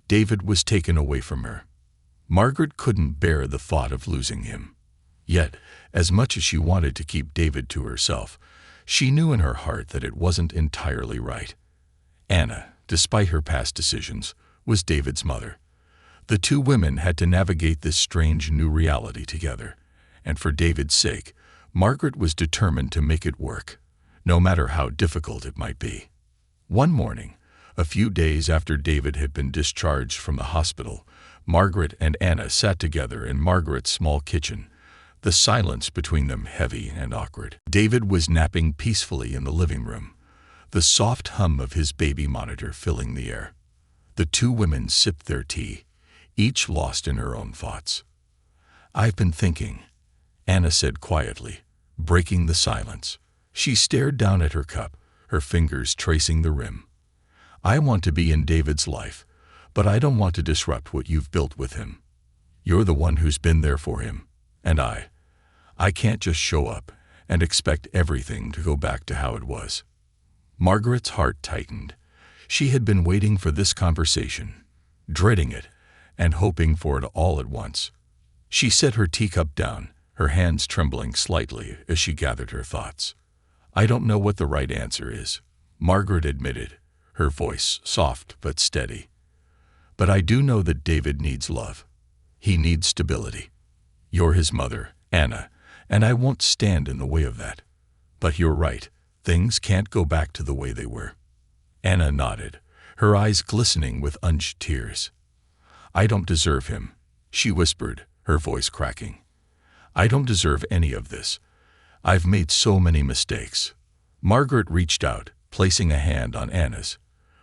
David was taken away from her? Margaret couldn't bear the thought of losing him. Yet, as much as she wanted to keep David to herself, she knew in her heart that it wasn't entirely right. Anna, despite her past decisions, was David's mother. The two women had to navigate this strange new reality together, and for David's sake, Margaret was determined to make it work, no matter how difficult it might be. One morning, a few days after David had been discharged from the hospital, Margaret and Anna sat together in Margaret's small kitchen, the silence between them heavy and awkward. David was napping peacefully in the living room, the soft hum of his baby monitor filling the air. The two women sipped their tea, each lost in her own thoughts. "I've been thinking," Anna said quietly, breaking the silence. She stared down at her cup, her fingers tracing the rim. "I want to be in David's life, but I don't want to disrupt what you've built with him. You're the one who's been there for him, and I can't just show up and expect everything to go back to how it was." Margaret's heart tightened. She had been waiting for this conversation, dreading it, and hoping for it all at once. She set her teacup down, her hands trembling slightly as she gathered her thoughts. "I don't know what the right answer is," Margaret admitted, her voice soft but steady. "But I do know that David needs love. He needs stability. You're his mother, Anna, and I won't stand in the way of that. But you're right, things can't go back to the way they were." Anna nodded, her eyes glistening with unused tears. "I don't deserve him," she whispered, her voice cracking. "I don't deserve any of this. I've made so many mistakes." Margaret reached out, placing a hand on Anna's.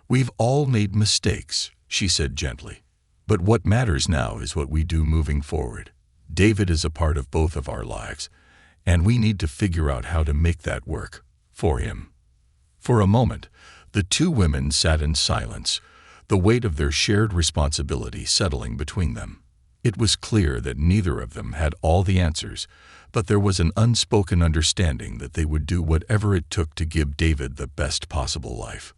"We've all made mistakes," she said gently. "But what matters now is what we do moving forward. David is a part of both of our lives, and we need to figure out how to make that work for him." For a moment, the two women sat in silence, the weight of their shared responsibility settling between them. It was clear that neither of them had all the answers, but there was an unspoken understanding that they would do whatever it took to give David the best possible life.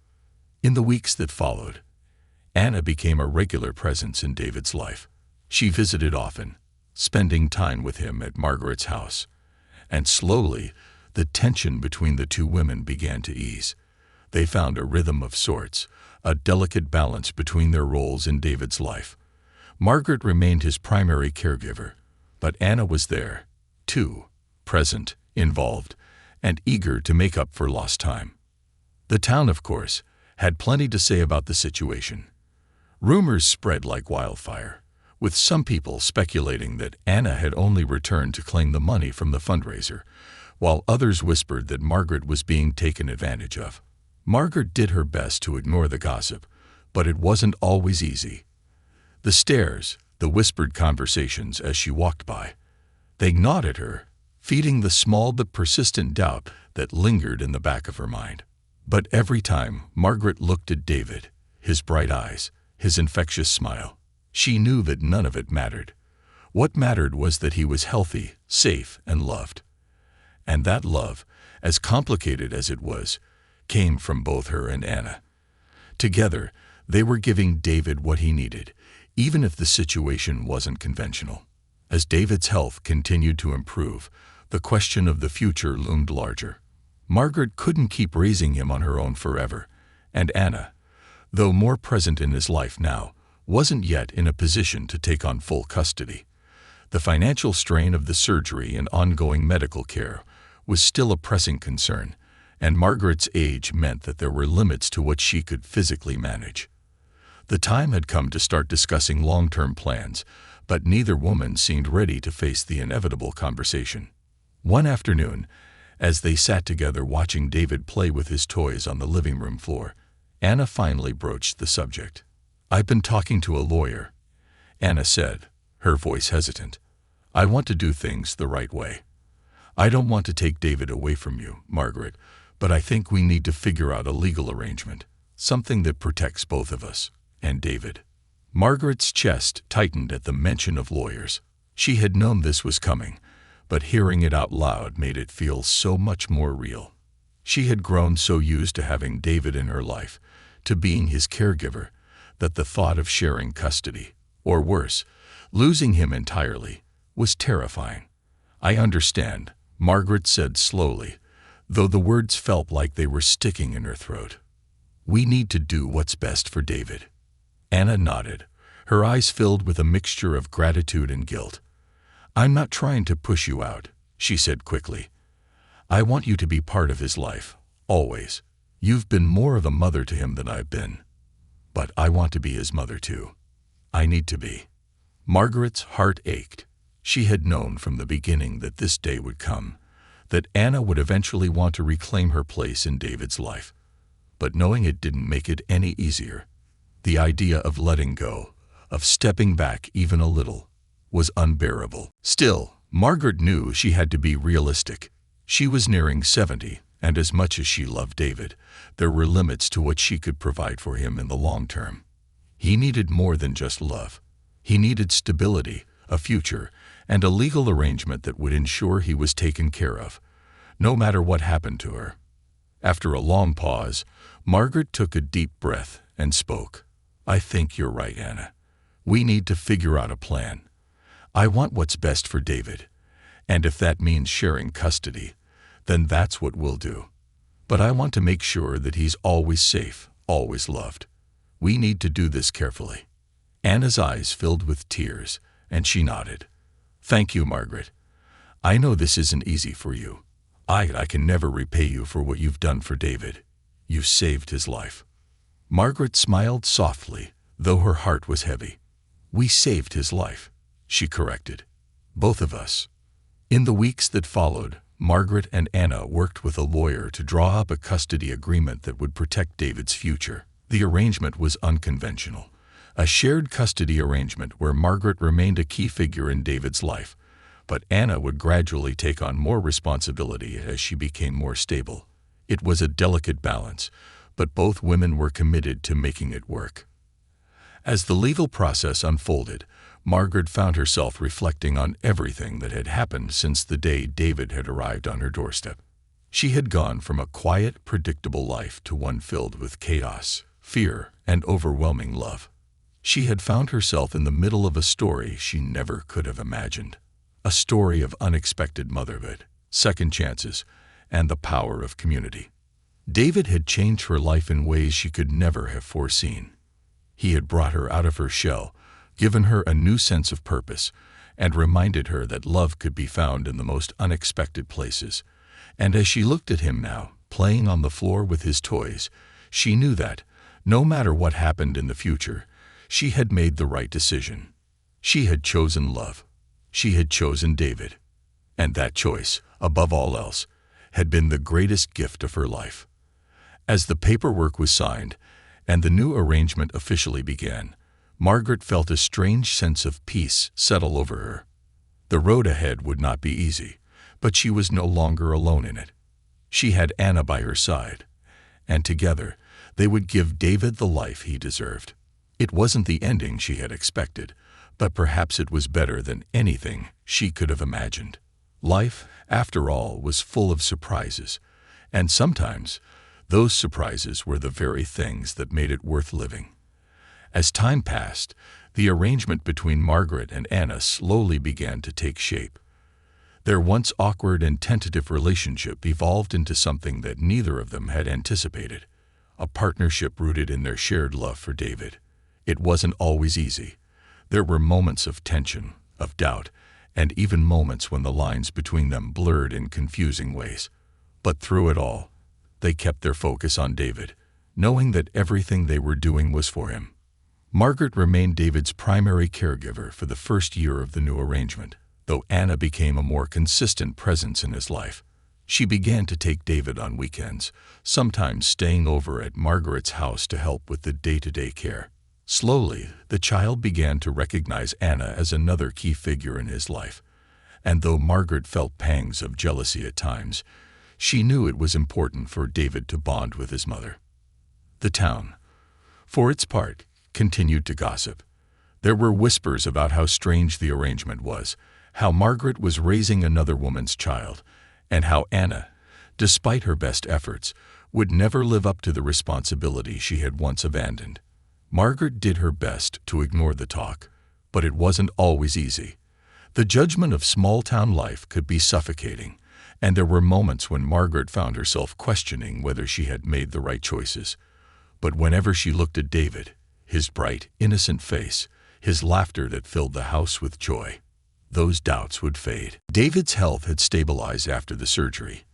In the weeks that followed, Anna became a regular presence in David's life. She visited often, spending time with him at Margaret's house. And slowly, the tension between the two women began to ease. They found a rhythm of sorts, a delicate balance between their roles in David's life. Margaret remained his primary caregiver, but Anna was there, too, present, involved, and eager to make up for lost time. The town, of course, had plenty to say about the situation. Rumors spread like wildfire, with some people speculating that Anna had only returned to claim the money from the fundraiser, while others whispered that Margaret was being taken advantage of. Margaret did her best to ignore the gossip, but it wasn't always easy. The stares, the whispered conversations as she walked by. They gnawed at her, feeding the small but persistent doubt that lingered in the back of her mind. But every time Margaret looked at David, his bright eyes, his infectious smile, she knew that none of it mattered. What mattered was that he was healthy, safe, and loved. And that love, as complicated as it was, came from both her and Anna. Together, they were giving David what he needed, even if the situation wasn't conventional. As David's health continued to improve, the question of the future loomed larger. Margaret couldn't keep raising him on her own forever, and Anna, though more present in his life now, wasn't yet in a position to take on full custody. The financial strain of the surgery and ongoing medical care was still a pressing concern, and Margaret's age meant that there were limits to what she could physically manage. The time had come to start discussing long-term plans, but neither woman seemed ready to face the inevitable conversation. One afternoon, as they sat together watching David play with his toys on the living room floor, Anna finally broached the subject. "I've been talking to a lawyer," Anna said, her voice hesitant. "I want to do things the right way. I don't want to take David away from you, Margaret, but I think we need to figure out a legal arrangement, something that protects both of us and David." Margaret's chest tightened at the mention of lawyers. She had known this was coming, but hearing it out loud made it feel so much more real. She had grown so used to having David in her life, to being his caregiver, that the thought of sharing custody, or worse, losing him entirely, was terrifying. "I understand," Margaret said slowly, though the words felt like they were sticking in her throat. "We need to do what's best for David." Anna nodded, her eyes filled with a mixture of gratitude and guilt. "I'm not trying to push you out," she said quickly. "I want you to be part of his life, always. You've been more of a mother to him than I've been. But I want to be his mother too. I need to be." Margaret's heart ached. She had known from the beginning that this day would come, that Anna would eventually want to reclaim her place in David's life. But knowing it didn't make it any easier. The idea of letting go, of stepping back even a little, was unbearable. Still, Margaret knew she had to be realistic. She was nearing 70, and as much as she loved David, there were limits to what she could provide for him in the long term. He needed more than just love. He needed stability, a future, and a legal arrangement that would ensure he was taken care of, no matter what happened to her. After a long pause, Margaret took a deep breath and spoke. "I think you're right, Anna. We need to figure out a plan. I want what's best for David, and if that means sharing custody, then that's what we'll do. But I want to make sure that he's always safe, always loved. We need to do this carefully." Anna's eyes filled with tears, and she nodded. "Thank you, Margaret. I know this isn't easy for you. I can never repay you for what you've done for David. You saved his life." Margaret smiled softly, though her heart was heavy. "We saved his life," she corrected. "Both of us." In the weeks that followed, Margaret and Anna worked with a lawyer to draw up a custody agreement that would protect David's future. The arrangement was unconventional, a shared custody arrangement where Margaret remained a key figure in David's life, but Anna would gradually take on more responsibility as she became more stable. It was a delicate balance, but both women were committed to making it work. As the legal process unfolded, Margaret found herself reflecting on everything that had happened since the day David had arrived on her doorstep. She had gone from a quiet, predictable life to one filled with chaos, fear, and overwhelming love. She had found herself in the middle of a story she never could have imagined. A story of unexpected motherhood, second chances, and the power of community. David had changed her life in ways she could never have foreseen. He had brought her out of her shell, given her a new sense of purpose, and reminded her that love could be found in the most unexpected places. And as she looked at him now, playing on the floor with his toys, she knew that, no matter what happened in the future, she had made the right decision. She had chosen love. She had chosen David. And that choice, above all else, had been the greatest gift of her life. As the paperwork was signed and the new arrangement officially began, Margaret felt a strange sense of peace settle over her. The road ahead would not be easy, but she was no longer alone in it. She had Anna by her side, and together they would give David the life he deserved. It wasn't the ending she had expected, but perhaps it was better than anything she could have imagined. Life, after all, was full of surprises, and sometimes those surprises were the very things that made it worth living. As time passed, the arrangement between Margaret and Anna slowly began to take shape. Their once awkward and tentative relationship evolved into something that neither of them had anticipated, a partnership rooted in their shared love for David. It wasn't always easy. There were moments of tension, of doubt, and even moments when the lines between them blurred in confusing ways. But through it all, they kept their focus on David, knowing that everything they were doing was for him. Margaret remained David's primary caregiver for the first year of the new arrangement, though Anna became a more consistent presence in his life. She began to take David on weekends, sometimes staying over at Margaret's house to help with the day-to-day care. Slowly, the child began to recognize Anna as another key figure in his life, and though Margaret felt pangs of jealousy at times, she knew it was important for David to bond with his mother. The town, for its part, continued to gossip. There were whispers about how strange the arrangement was, how Margaret was raising another woman's child, and how Anna, despite her best efforts, would never live up to the responsibility she had once abandoned. Margaret did her best to ignore the talk, but it wasn't always easy. The judgment of small-town life could be suffocating, and there were moments when Margaret found herself questioning whether she had made the right choices. But whenever she looked at David, his bright, innocent face, his laughter that filled the house with joy, those doubts would fade. David's health had stabilized after the surgery,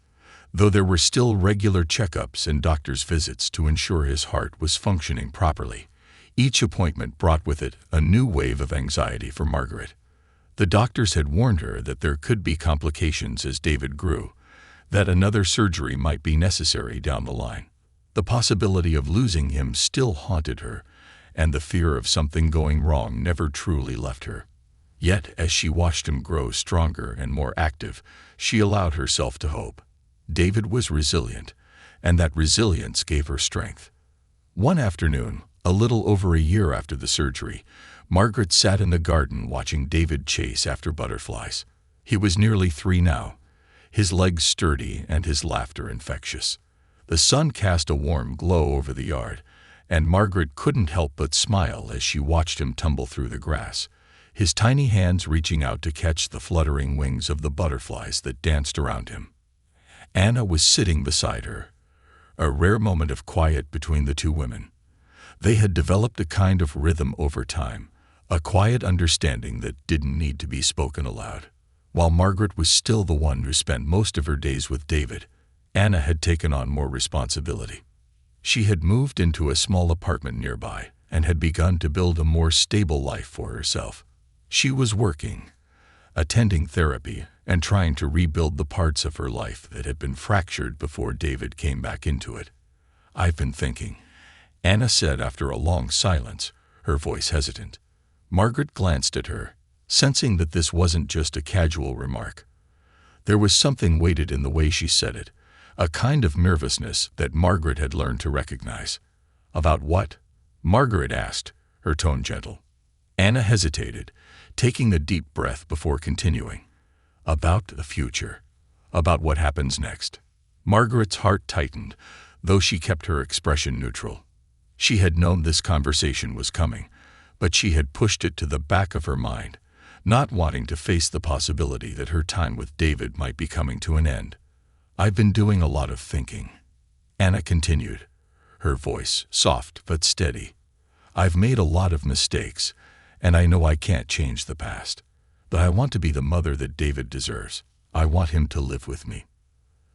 though there were still regular checkups and doctor's visits to ensure his heart was functioning properly. Each appointment brought with it a new wave of anxiety for Margaret. The doctors had warned her that there could be complications as David grew, that another surgery might be necessary down the line. The possibility of losing him still haunted her, and the fear of something going wrong never truly left her. Yet, as she watched him grow stronger and more active, she allowed herself to hope. David was resilient, and that resilience gave her strength. One afternoon, a little over a year after the surgery, Margaret sat in the garden watching David chase after butterflies. He was nearly 3 now, his legs sturdy and his laughter infectious. The sun cast a warm glow over the yard, and Margaret couldn't help but smile as she watched him tumble through the grass, his tiny hands reaching out to catch the fluttering wings of the butterflies that danced around him. Anna was sitting beside her, a rare moment of quiet between the two women. They had developed a kind of rhythm over time, a quiet understanding that didn't need to be spoken aloud. While Margaret was still the one who spent most of her days with David, Anna had taken on more responsibility. She had moved into a small apartment nearby and had begun to build a more stable life for herself. She was working, attending therapy, and trying to rebuild the parts of her life that had been fractured before David came back into it. "I've been thinking," Anna said after a long silence, her voice hesitant. Margaret glanced at her, sensing that this wasn't just a casual remark. There was something weighted in the way she said it, a kind of nervousness that Margaret had learned to recognize. "About what?" Margaret asked, her tone gentle. Anna hesitated, taking a deep breath before continuing. "About the future. About what happens next." Margaret's heart tightened, though she kept her expression neutral. She had known this conversation was coming, but she had pushed it to the back of her mind, not wanting to face the possibility that her time with David might be coming to an end. "I've been doing a lot of thinking," Anna continued, her voice soft but steady. "I've made a lot of mistakes, and I know I can't change the past. But I want to be the mother that David deserves. I want him to live with me."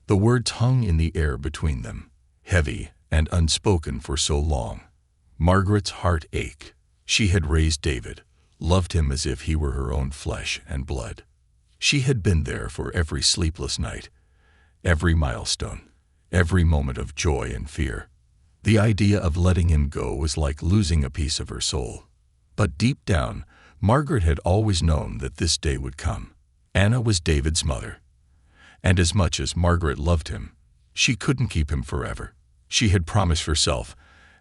The words hung in the air between them, heavy and unspoken for so long. Margaret's heart ached. She had raised David, loved him as if he were her own flesh and blood. She had been there for every sleepless night, every milestone, every moment of joy and fear. The idea of letting him go was like losing a piece of her soul. But deep down, Margaret had always known that this day would come. Anna was David's mother. And as much as Margaret loved him, she couldn't keep him forever. She had promised herself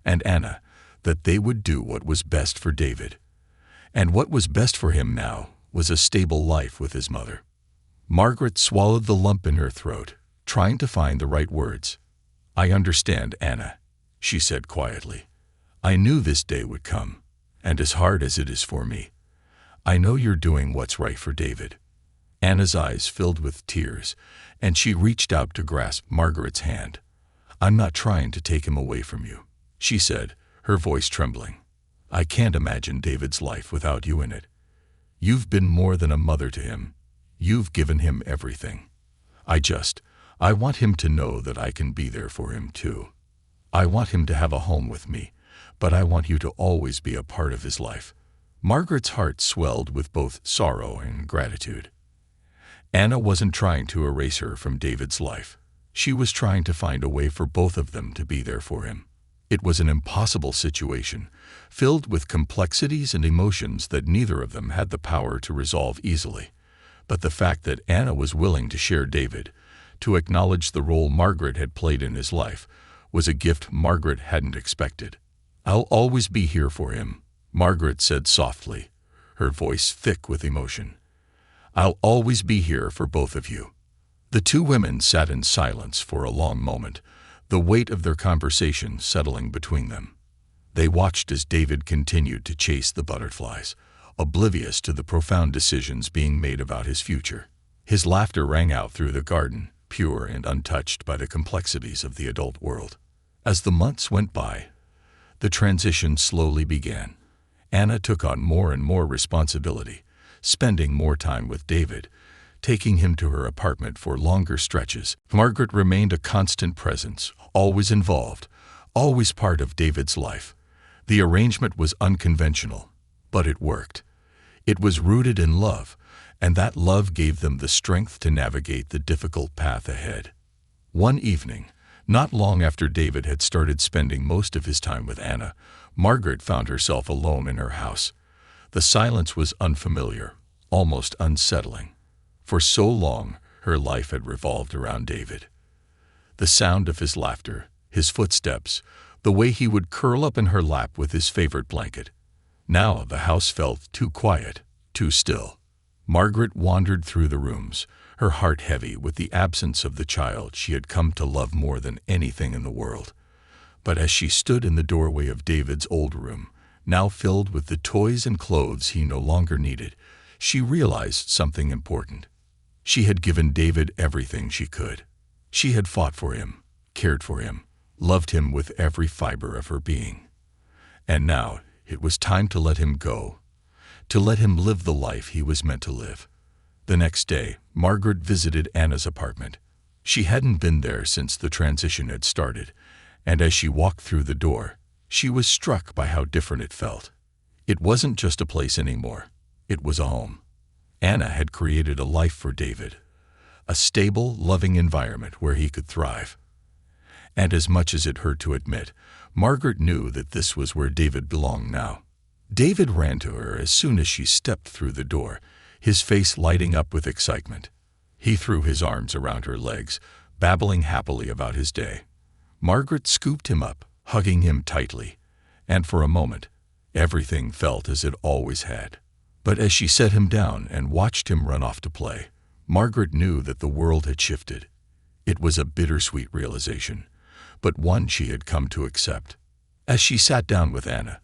and Anna that they would do what was best for David. And what was best for him now was a stable life with his mother. Margaret swallowed the lump in her throat, trying to find the right words. "I understand, Anna," she said quietly. "I knew this day would come, and as hard as it is for me, I know you're doing what's right for David." Anna's eyes filled with tears, and she reached out to grasp Margaret's hand. "I'm not trying to take him away from you," she said, her voice trembling. "I can't imagine David's life without you in it. You've been more than a mother to him. You've given him everything. I want him to know that I can be there for him too. I want him to have a home with me, but I want you to always be a part of his life." Margaret's heart swelled with both sorrow and gratitude. Anna wasn't trying to erase her from David's life. She was trying to find a way for both of them to be there for him. It was an impossible situation, filled with complexities and emotions that neither of them had the power to resolve easily. But the fact that Anna was willing to share David, to acknowledge the role Margaret had played in his life, was a gift Margaret hadn't expected. "I'll always be here for him," Margaret said softly, her voice thick with emotion. "I'll always be here for both of you." The two women sat in silence for a long moment, the weight of their conversation settling between them. They watched as David continued to chase the butterflies, oblivious to the profound decisions being made about his future. His laughter rang out through the garden, pure and untouched by the complexities of the adult world. As the months went by, the transition slowly began. Anna took on more and more responsibility, spending more time with David, taking him to her apartment for longer stretches. Margaret remained a constant presence, always involved, always part of David's life. The arrangement was unconventional, but it worked. It was rooted in love, and that love gave them the strength to navigate the difficult path ahead. One evening, not long after David had started spending most of his time with Anna, Margaret found herself alone in her house. The silence was unfamiliar, almost unsettling. For so long, her life had revolved around David. The sound of his laughter, his footsteps, the way he would curl up in her lap with his favorite blanket. Now the house felt too quiet, too still. Margaret wandered through the rooms, her heart heavy with the absence of the child she had come to love more than anything in the world. But as she stood in the doorway of David's old room, now filled with the toys and clothes he no longer needed, she realized something important. She had given David everything she could. She had fought for him, cared for him, loved him with every fiber of her being. And now it was time to let him go, to let him live the life he was meant to live. The next day, Margaret visited Anna's apartment. She hadn't been there since the transition had started, and as she walked through the door, she was struck by how different it felt. It wasn't just a place anymore. It was a home. Anna had created a life for David, a stable, loving environment where he could thrive. And as much as it hurt to admit, Margaret knew that this was where David belonged now. David ran to her as soon as she stepped through the door, his face lighting up with excitement. He threw his arms around her legs, babbling happily about his day. Margaret scooped him up, hugging him tightly, and for a moment, everything felt as it always had. But as she set him down and watched him run off to play, Margaret knew that the world had shifted. It was a bittersweet realization, but one she had come to accept. As she sat down with Anna,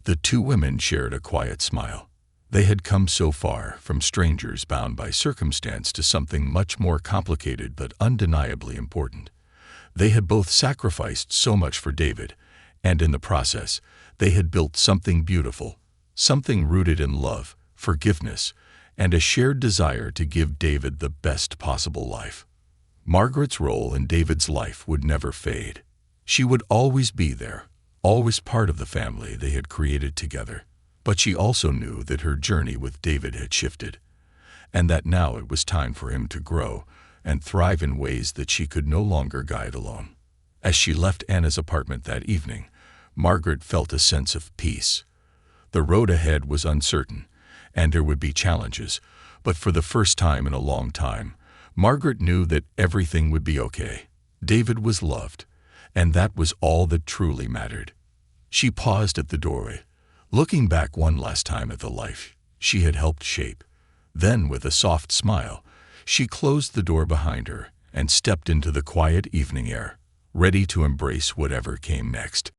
the two women shared a quiet smile. They had come so far, from strangers bound by circumstance to something much more complicated but undeniably important. They had both sacrificed so much for David, and in the process, they had built something beautiful, something rooted in love, forgiveness, and a shared desire to give David the best possible life. Margaret's role in David's life would never fade. She would always be there, always part of the family they had created together. But she also knew that her journey with David had shifted, and that now it was time for him to grow and thrive in ways that she could no longer guide alone. As she left Anna's apartment that evening, Margaret felt a sense of peace. The road ahead was uncertain, and there would be challenges, but for the first time in a long time, Margaret knew that everything would be okay. David was loved, and that was all that truly mattered. She paused at the doorway, looking back one last time at the life she had helped shape. Then, with a soft smile, she closed the door behind her and stepped into the quiet evening air, ready to embrace whatever came next.